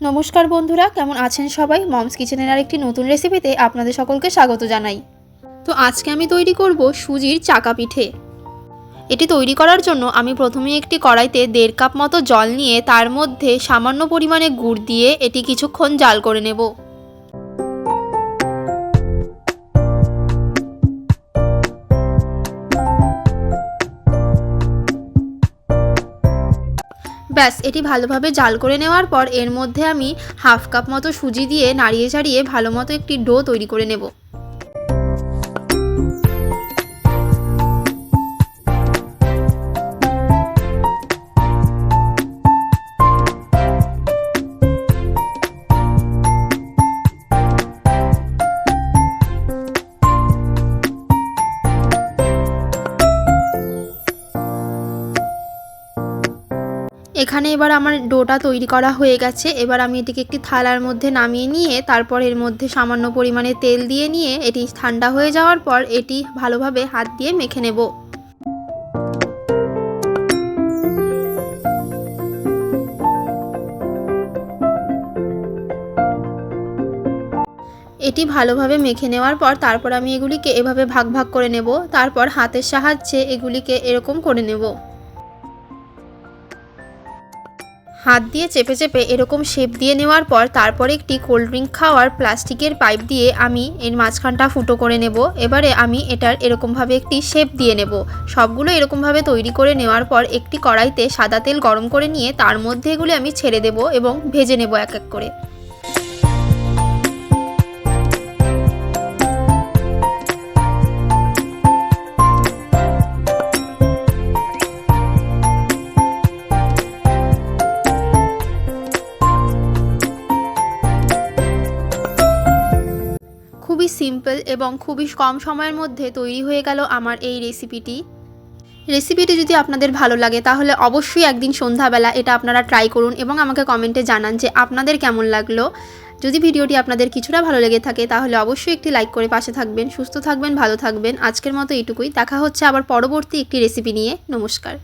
নমস্কার বন্ধুরা, কেমন আছেন সবাই? মমস কিচেনের আরেকটি নতুন রেসিপিতে আপনাদের সকলকে স্বাগত জানাই। তো আজকে আমি তৈরি করব সুজির চাকা পিঠে। এটি তৈরি করার জন্য আমি প্রথমেই একটি কড়াইতে 1.5 কাপ মতো জল নিয়ে তার মধ্যে সামান্য পরিমাণে গুড় দিয়ে এটি কিছুক্ষণ জাল করে নেব। ব্যাস, এটি ভালোভাবে জাল করে নেওয়ার পর এর মধ্যে আমি 1/2 কাপ মতো সুজি দিয়ে নাড়িয়ে চাড়িয়ে ভালো মতো একটি ডো তৈরি করে নেব। এখানে এবার আমার ডোটা তৈরি করা হয়ে গেছে। এবার আমি এটিকে একটি থালার মধ্যে নামিয়ে নিয়ে তারপর এর মধ্যে সামান্য পরিমাণে তেল দিয়ে নিয়ে এটি ঠান্ডা হয়ে যাওয়ার পর এটি ভালোভাবে হাত দিয়ে মেখে নেব। এটি ভালোভাবে মেখে নেওয়ার পর তারপর আমি এগুলিকে এভাবে ভাগ ভাগ করে নেব। তারপর হাতের সাহায্যে এগুলিকে এরকম করে নেব। হাত দিয়ে চেপে চেপে এরকম শেপ দিয়ে নেওয়ার পর তারপরে একটি কোল্ড ড্রিঙ্ক খাওয়ার প্লাস্টিকের পাইপ দিয়ে আমি এর মাঝখানটা ফুটো করে নেব। এবারে আমি এটার এরকমভাবে একটি শেপ দিয়ে নেব। সবগুলো এরকমভাবে তৈরি করে নেওয়ার পর একটি কড়াইতে সাদা তেল গরম করে নিয়ে তার মধ্যে এগুলি আমি ছেড়ে দেব এবং ভেজে নেব এক এক করে। খুবই সিম্পল এবং খুবই কম সময়ের মধ্যে তৈরি হয়ে গেল আমার এই রেসিপিটি যদি আপনাদের ভালো লাগে তাহলে অবশ্যই একদিন সন্ধ্যাবেলা এটা আপনারা ট্রাই করুন এবং আমাকে কমেন্টে জানান যে আপনাদের কেমন লাগলো। যদি ভিডিওটি আপনাদের কিছুটা ভালো লেগে থাকে তাহলে অবশ্যই একটি লাইক করে পাশে থাকবেন। সুস্থ থাকবেন, ভালো থাকবেন। আজকের মতো এইটুকুই। দেখা হচ্ছে আবার পরবর্তী একটি রেসিপি নিয়ে। নমস্কার।